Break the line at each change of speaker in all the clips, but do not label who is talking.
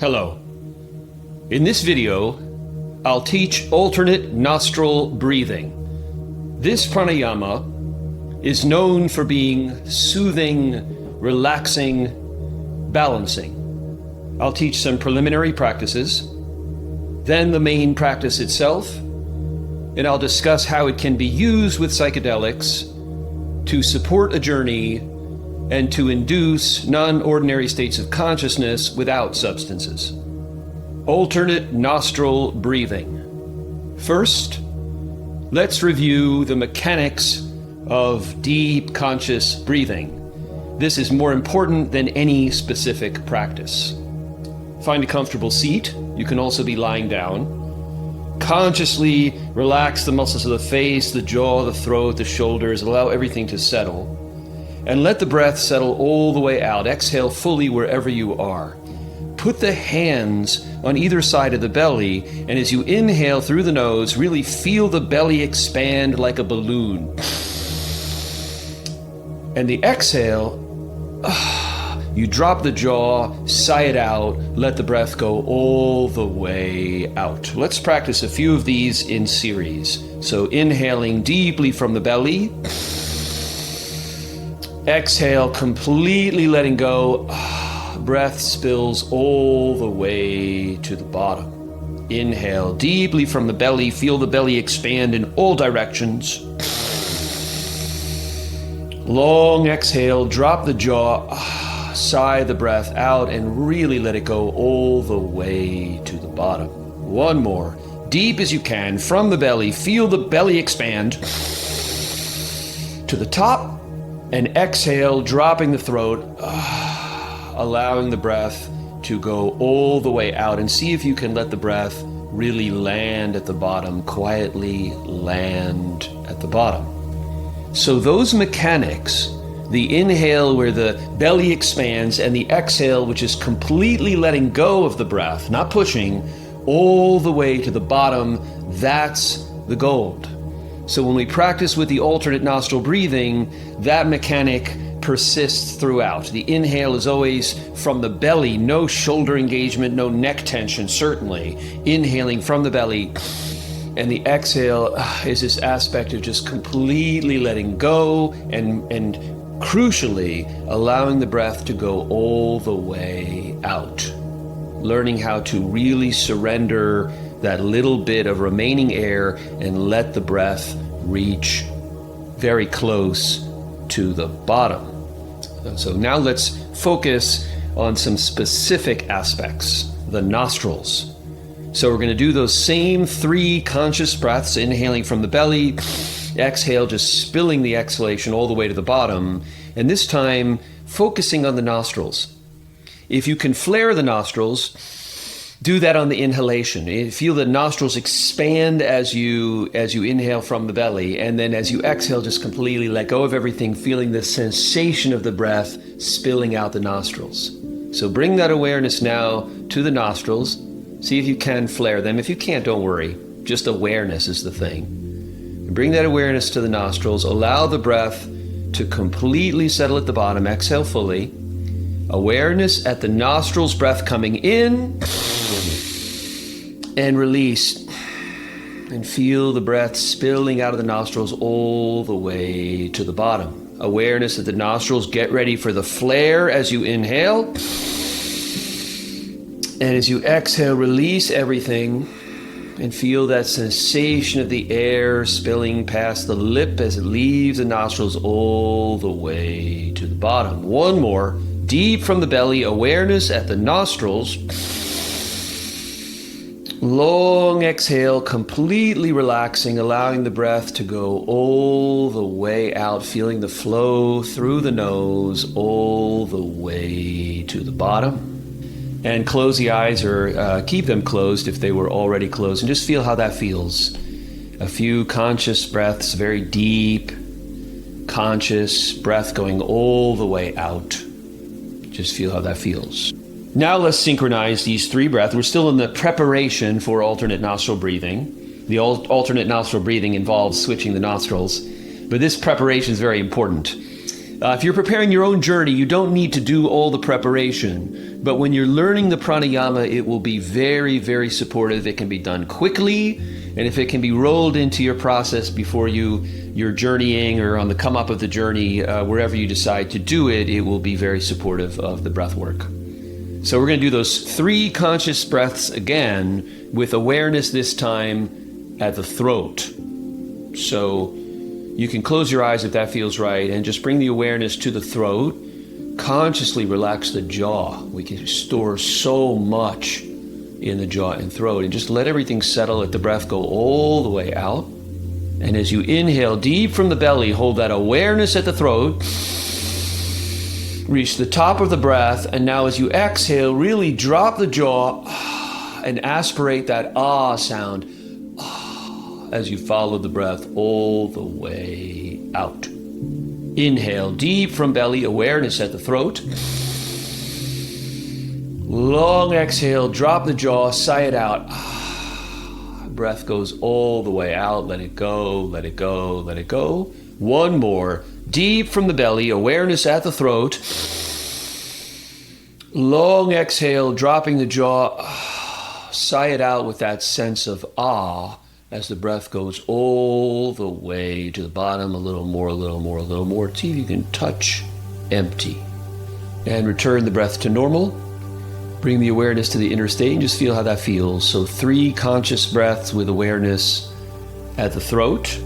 Hello. In this video, I'll teach alternate nostril breathing. This pranayama is known for being soothing, relaxing, balancing. I'll teach some preliminary practices, then the main practice itself, and I'll discuss how it can be used with psychedelics to support a journey and to induce non-ordinary states of consciousness without substances. Alternate nostril breathing. First, let's review the mechanics of deep conscious breathing. This is more important than any specific practice. Find a comfortable seat. You can also be lying down. Consciously relax the muscles of the face, the jaw, the throat, the shoulders. Allow everything to settle. And let the breath settle all the way out. Exhale fully wherever you are. Put the hands on either side of the belly, and as you inhale through the nose, really feel the belly expand like a balloon. And the exhale, you drop the jaw, sigh it out, let the breath go all the way out. Let's practice a few of these in series. So inhaling deeply from the belly. Exhale, completely letting go. Breath spills all the way to the bottom. Inhale deeply from the belly. Feel the belly expand in all directions. Long exhale, drop the jaw, sigh the breath out, and really let it go all the way to the bottom. One more. Deep as you can from the belly. Feel the belly expand to the top. And exhale, dropping the throat, allowing the breath to go all the way out. And see if you can let the breath really land at the bottom, quietly land at the bottom. So those mechanics, the inhale where the belly expands and the exhale which is completely letting go of the breath, not pushing, all the way to the bottom, that's the gold. So when we practice with the alternate nostril breathing, that mechanic persists throughout. The inhale is always from the belly, no shoulder engagement, no neck tension, certainly. Inhaling from the belly. And the exhale is this aspect of just completely letting go and crucially, allowing the breath to go all the way out. Learning how to really surrender that little bit of remaining air and let the breath reach very close to the bottom. So now let's focus on some specific aspects, the nostrils. So we're going to do those same 3 conscious breaths, inhaling from the belly, exhale, just spilling the exhalation all the way to the bottom, and this time focusing on the nostrils. If you can flare the nostrils, do that on the inhalation. Feel the nostrils expand as you inhale from the belly, and then as you exhale, just completely let go of everything, feeling the sensation of the breath spilling out the nostrils. So bring that awareness now to the nostrils. See if you can flare them. If you can't, don't worry. Just awareness is the thing. Bring that awareness to the nostrils. Allow the breath to completely settle at the bottom. Exhale fully. Awareness at the nostrils, breath coming in and release. And feel the breath spilling out of the nostrils all the way to the bottom. Awareness at the nostrils. Get ready for the flare as you inhale. And as you exhale, release everything. And feel that sensation of the air spilling past the lip as it leaves the nostrils all the way to the bottom. One more. Deep from the belly, awareness at the nostrils. Long exhale, completely relaxing, allowing the breath to go all the way out, feeling the flow through the nose all the way to the bottom. And close the eyes or keep them closed if they were already closed, and just feel how that feels. A few conscious breaths, very deep, conscious breath going all the way out. Just feel how that feels. Now let's synchronize these 3 breaths. We're still in the preparation for alternate nostril breathing. The alternate nostril breathing involves switching the nostrils, but this preparation is very important. If you're preparing your own journey, you don't need to do all the preparation. But when you're learning the pranayama, it will be very, very supportive. It can be done quickly. And if it can be rolled into your process before you're journeying or on the come up of the journey, wherever you decide to do it, it will be very supportive of the breath work. So we're going to do those 3 conscious breaths again with awareness this time at the throat. So you can close your eyes if that feels right and just bring the awareness to the throat. Consciously relax the jaw. We can store so much in the jaw and throat, and just let everything settle. Let the breath go all the way out. And as you inhale deep from the belly, hold that awareness at the throat. Reach the top of the breath, and now as you exhale, really drop the jaw and aspirate that ah sound as you follow the breath all the way out. Inhale deep from belly, awareness at the throat. Long exhale, drop the jaw, sigh it out. Breath goes all the way out. Let it go, let it go, let it go. One more. Deep from the belly, awareness at the throat. Long exhale, dropping the jaw. Sigh it out with that sense of ah as the breath goes all the way to the bottom. A little more, a little more, a little more. See if you can touch empty. And return the breath to normal. Bring the awareness to the inner state and just feel how that feels. So 3 conscious breaths with awareness at the throat.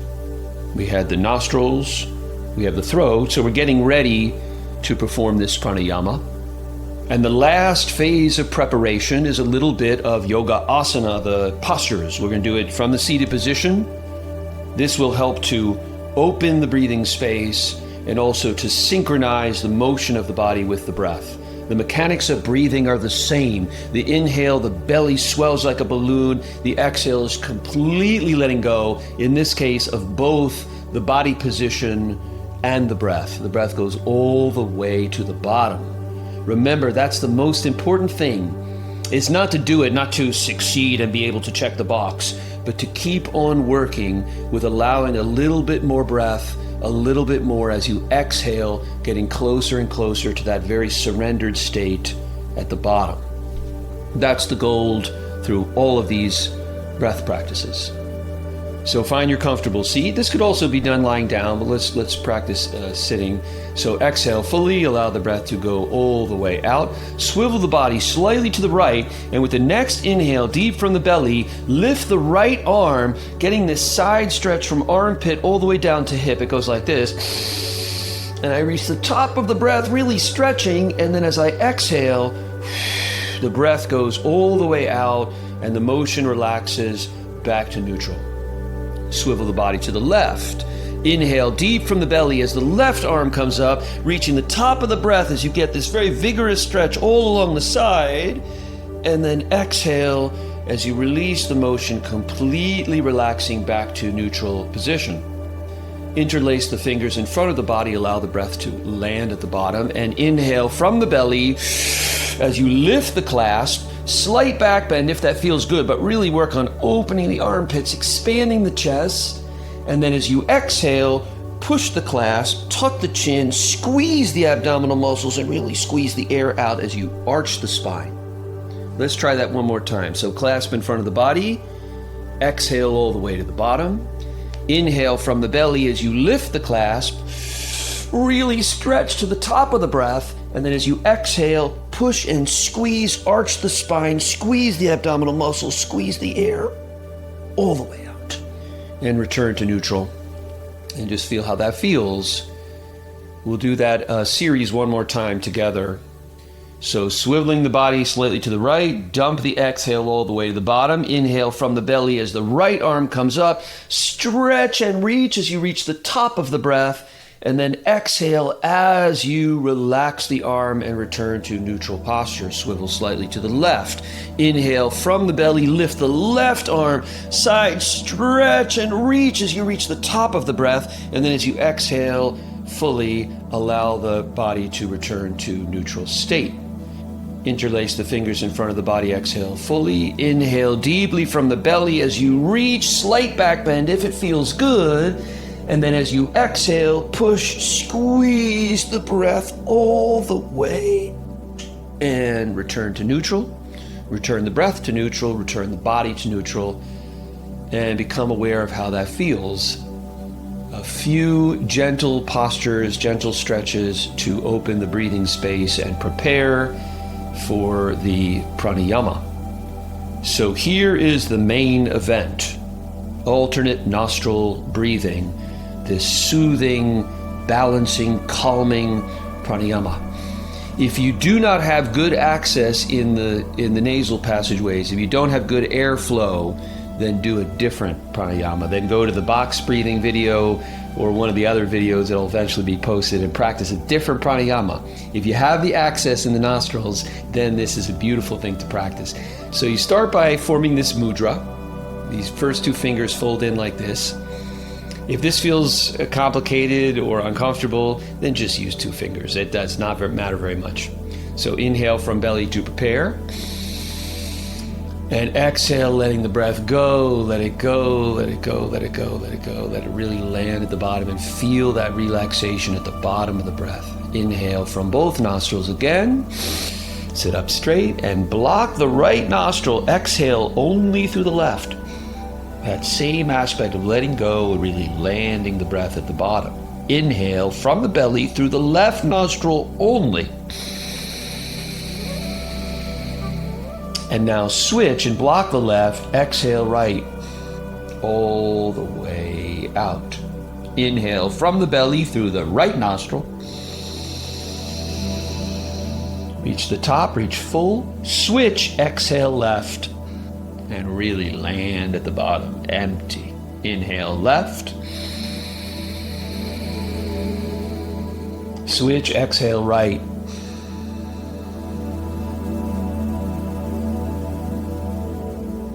We had the nostrils, we have the throat. So we're getting ready to perform this pranayama. And the last phase of preparation is a little bit of yoga asana, the postures. We're going to do it from the seated position. This will help to open the breathing space and also to synchronize the motion of the body with the breath. The mechanics of breathing are the same. The inhale, the belly swells like a balloon. The exhale is completely letting go, in this case, of both the body position and the breath. The breath goes all the way to the bottom. Remember, that's the most important thing. It's not to do it, not to succeed and be able to check the box, but to keep on working with allowing a little bit more breath, a little bit more as you exhale, getting closer and closer to that very surrendered state at the bottom. That's the goal through all of these breath practices. So find your comfortable seat. This could also be done lying down, but let's practice sitting. So exhale fully, allow the breath to go all the way out. Swivel the body slightly to the right, and with the next inhale, deep from the belly, lift the right arm, getting this side stretch from armpit all the way down to hip. It goes like this. And I reach the top of the breath, really stretching, and then as I exhale, the breath goes all the way out, and the motion relaxes back to neutral. Swivel the body to the left. Inhale deep from the belly as the left arm comes up, reaching the top of the breath as you get this very vigorous stretch all along the side. And then exhale as you release the motion, completely relaxing back to neutral position. Interlace the fingers in front of the body, allow the breath to land at the bottom, and inhale from the belly as you lift the clasp. Slight back bend if that feels good, but really work on opening the armpits, expanding the chest. And then as you exhale, push the clasp, tuck the chin, squeeze the abdominal muscles, and really squeeze the air out as you arch the spine. Let's try that one more time. So clasp in front of the body, exhale all the way to the bottom. Inhale from the belly as you lift the clasp, really stretch to the top of the breath, and then as you exhale, push and squeeze, arch the spine, squeeze the abdominal muscles, squeeze the air all the way out. And return to neutral. And just feel how that feels. We'll do that series one more time together. So swiveling the body slightly to the right, dump the exhale all the way to the bottom. Inhale from the belly as the right arm comes up. Stretch and reach as you reach the top of the breath. And then exhale as you relax the arm and return to neutral posture. Swivel slightly to the left. Inhale from the belly, lift the left arm, side stretch and reach as you reach the top of the breath. And then as you exhale, fully allow the body to return to neutral state. Interlace the fingers in front of the body, exhale fully. Inhale deeply from the belly as you reach, slight back bend if it feels good. And then as you exhale, push, squeeze the breath all the way. And return to neutral. Return the breath to neutral. Return the body to neutral. And become aware of how that feels. A few gentle postures, gentle stretches to open the breathing space and prepare for the pranayama. So here is the main event. Alternate nostril breathing. This soothing, balancing, calming pranayama. If you do not have good access in the nasal passageways, if you don't have good airflow, then do a different pranayama. Then go to the box breathing video or one of the other videos that will eventually be posted and practice a different pranayama. If you have the access in the nostrils, then this is a beautiful thing to practice. So you start by forming this mudra. These first two fingers fold in like this. If this feels complicated or uncomfortable, then just use two fingers. It does not matter very much. So inhale from belly to prepare. And exhale, letting the breath go, let it go, let it go, let it go, let it go. Let it really land at the bottom and feel that relaxation at the bottom of the breath. Inhale from both nostrils again. Sit up straight and block the right nostril. Exhale only through the left. That same aspect of letting go and really landing the breath at the bottom. Inhale from the belly through the left nostril only. And now switch and block the left, exhale right, all the way out. Inhale from the belly through the right nostril. Reach the top, reach full. Switch, exhale left, and really land at the bottom, empty. Inhale left. Switch, exhale right.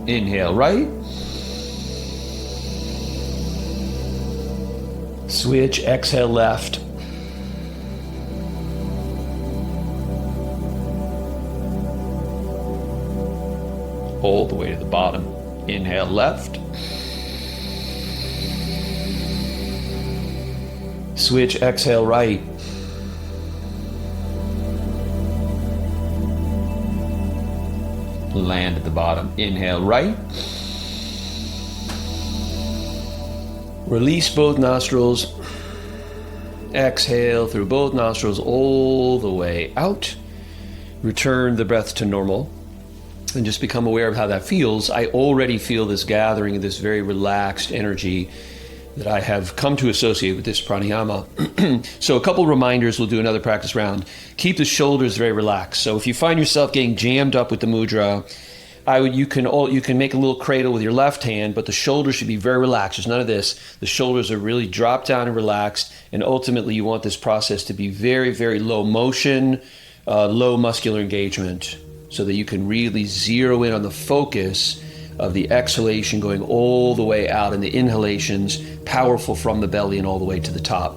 Inhale right. Switch, exhale left. All the way to the bottom. Inhale left. Switch, exhale right. Land at the bottom. Inhale right. Release both nostrils. Exhale through both nostrils all the way out. Return the breath to normal. And just become aware of how that feels. I already feel this gathering of this very relaxed energy that I have come to associate with this pranayama. So a couple reminders, we'll do another practice round. Keep the shoulders very relaxed. So if you find yourself getting jammed up with the mudra, you can make a little cradle with your left hand, but the shoulders should be very relaxed. There's none of this. The shoulders are really dropped down and relaxed, and ultimately you want this process to be very, very low motion, low muscular engagement, so that you can really zero in on the focus of the exhalation going all the way out and the inhalations powerful from the belly and all the way to the top.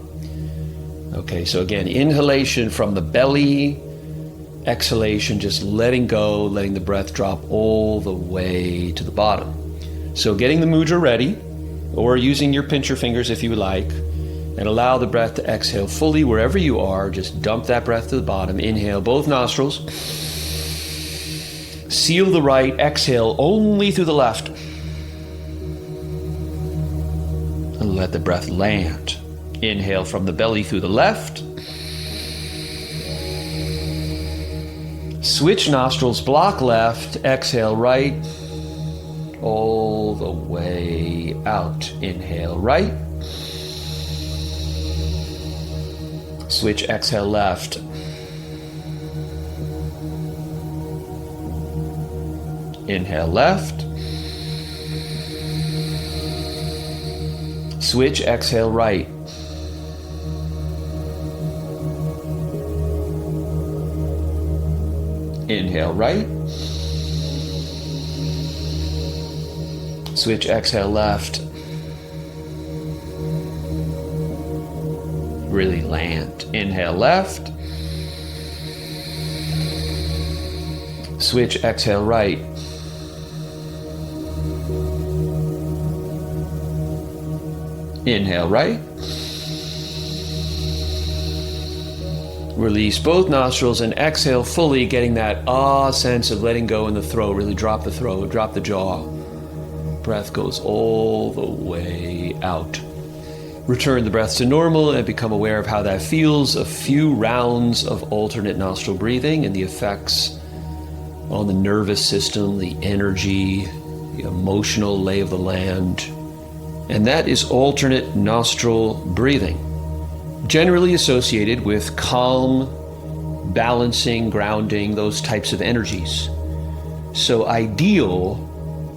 Okay, so again, inhalation from the belly, exhalation just letting go, letting the breath drop all the way to the bottom. So getting the mudra ready, or using your pincher fingers if you would like, and allow the breath to exhale fully wherever you are. Just dump that breath to the bottom. Inhale both nostrils. Seal the right, exhale only through the left. And let the breath land. Inhale from the belly through the left. Switch nostrils, block left, exhale right, all the way out. Inhale right. Switch, exhale left. Inhale left. Switch, exhale right. Inhale right. Switch, exhale left. Really land. Inhale left. Switch, exhale right. Inhale right. Release both nostrils and exhale fully, getting that sense of letting go in the throat. Really drop the throat, drop the jaw. Breath goes all the way out. Return the breath to normal and become aware of how that feels. A few rounds of alternate nostril breathing and the effects on the nervous system, the energy, the emotional lay of the land. And that is alternate nostril breathing, generally associated with calm, balancing, grounding, those types of energies. So ideal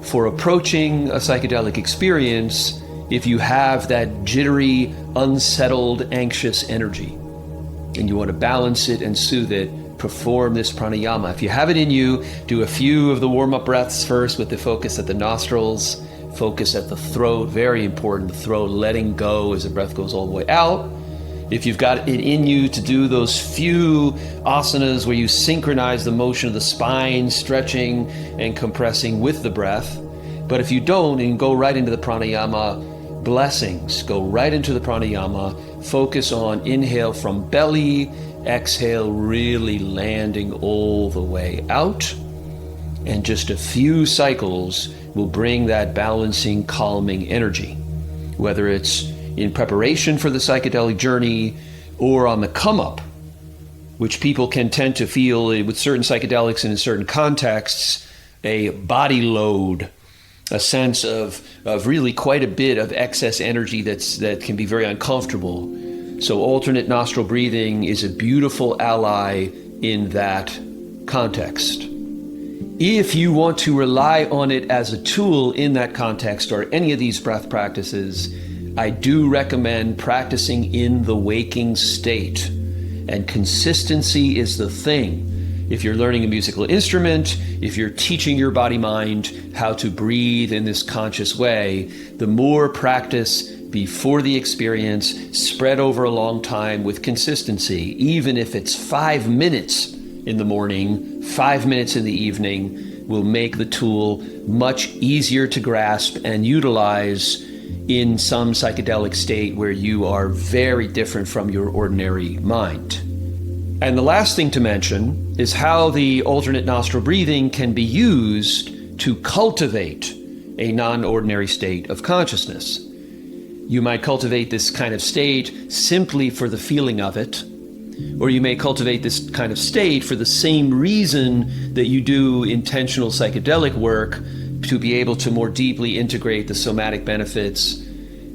for approaching a psychedelic experience if you have that jittery, unsettled, anxious energy and you want to balance it and soothe it, perform this pranayama. If you have it in you, do a few of the warm-up breaths first with the focus at the nostrils, focus at the throat, very important, the throat letting go as the breath goes all the way out. If you've got it in you to do those few asanas where you synchronize the motion of the spine, stretching and compressing with the breath. But if you don't, and go right into the pranayama, blessings, go right into the pranayama, focus on inhale from belly, exhale really landing all the way out. And just a few cycles will bring that balancing, calming energy, whether it's in preparation for the psychedelic journey or on the come up, which people can tend to feel with certain psychedelics and in certain contexts, a body load, a sense of really quite a bit of excess energy that can be very uncomfortable. So alternate nostril breathing is a beautiful ally in that context. If you want to rely on it as a tool in that context or any of these breath practices, I do recommend practicing in the waking state. And consistency is the thing. If you're learning a musical instrument, if you're teaching your body-mind how to breathe in this conscious way, the more practice before the experience, spread over a long time with consistency, even if it's 5 minutes in the morning, 5 minutes in the evening, will make the tool much easier to grasp and utilize in some psychedelic state where you are very different from your ordinary mind. And the last thing to mention is how the alternate nostril breathing can be used to cultivate a non-ordinary state of consciousness. You might cultivate this kind of state simply for the feeling of it, or you may cultivate this kind of state for the same reason that you do intentional psychedelic work, to be able to more deeply integrate the somatic benefits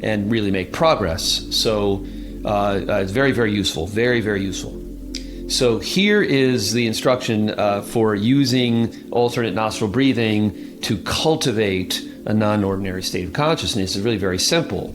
and really make progress. So it's very, very useful, very, very useful. So here is the instruction for using alternate nostril breathing to cultivate a non-ordinary state of consciousness. It's really very simple.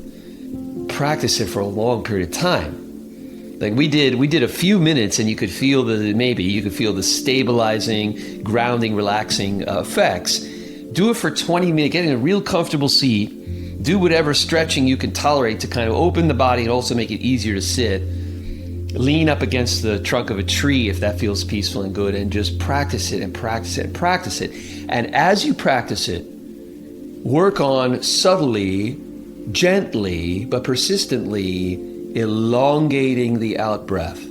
Practice it for a long period of time. Like we did a few minutes and you could feel the stabilizing, grounding, relaxing effects. Do it for 20 minutes, get in a real comfortable seat, do whatever stretching you can tolerate to kind of open the body and also make it easier to sit. Lean up against the trunk of a tree if that feels peaceful and good, and just practice it and practice it and practice it. And as you practice it, work on subtly, gently, but persistently elongating the out breath.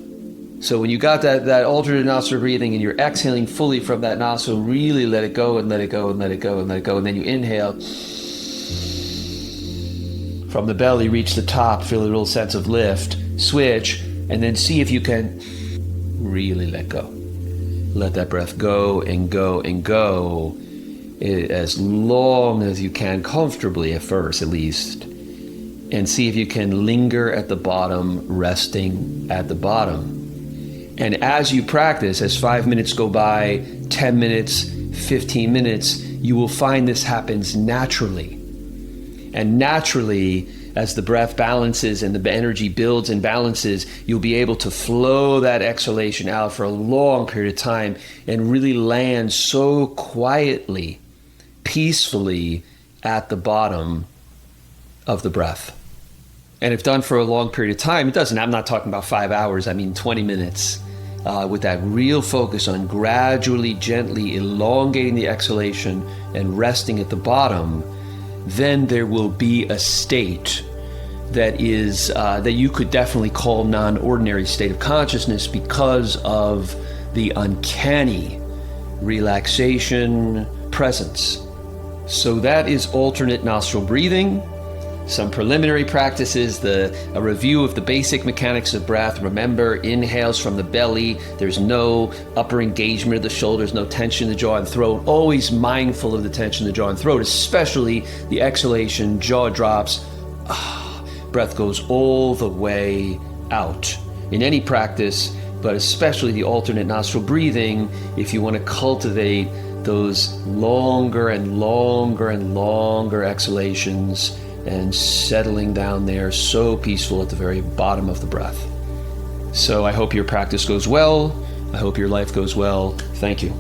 So when you got that alternate nostril breathing and you're exhaling fully from that nostril, really let it go and let it go and let it go and let it go. And then you inhale from the belly, reach the top, feel a little sense of lift, switch, and then see if you can really let go. Let that breath go and go and go as long as you can, comfortably at first at least. And see if you can linger at the bottom, resting at the bottom. And as you practice, as 5 minutes go by, 10 minutes, 15 minutes, you will find this happens naturally. And naturally, as the breath balances and the energy builds and balances, you'll be able to flow that exhalation out for a long period of time and really land so quietly, peacefully at the bottom of the breath. And if done for a long period of time, I'm not talking about 5 hours, I mean 20 minutes, with that real focus on gradually, gently elongating the exhalation and resting at the bottom, then there will be a state that is that you could definitely call non-ordinary state of consciousness because of the uncanny relaxation presence. So that is alternate nostril breathing. Some preliminary practices, a review of the basic mechanics of breath. Remember, inhales from the belly. There's no upper engagement of the shoulders, no tension in the jaw and throat. Always mindful of the tension in the jaw and throat, especially the exhalation, jaw drops. Breath goes all the way out. In any practice, but especially the alternate nostril breathing, if you want to cultivate those longer and longer and longer exhalations and settling down there, so peaceful at the very bottom of the breath. So I hope your practice goes well. I hope your life goes well. Thank you.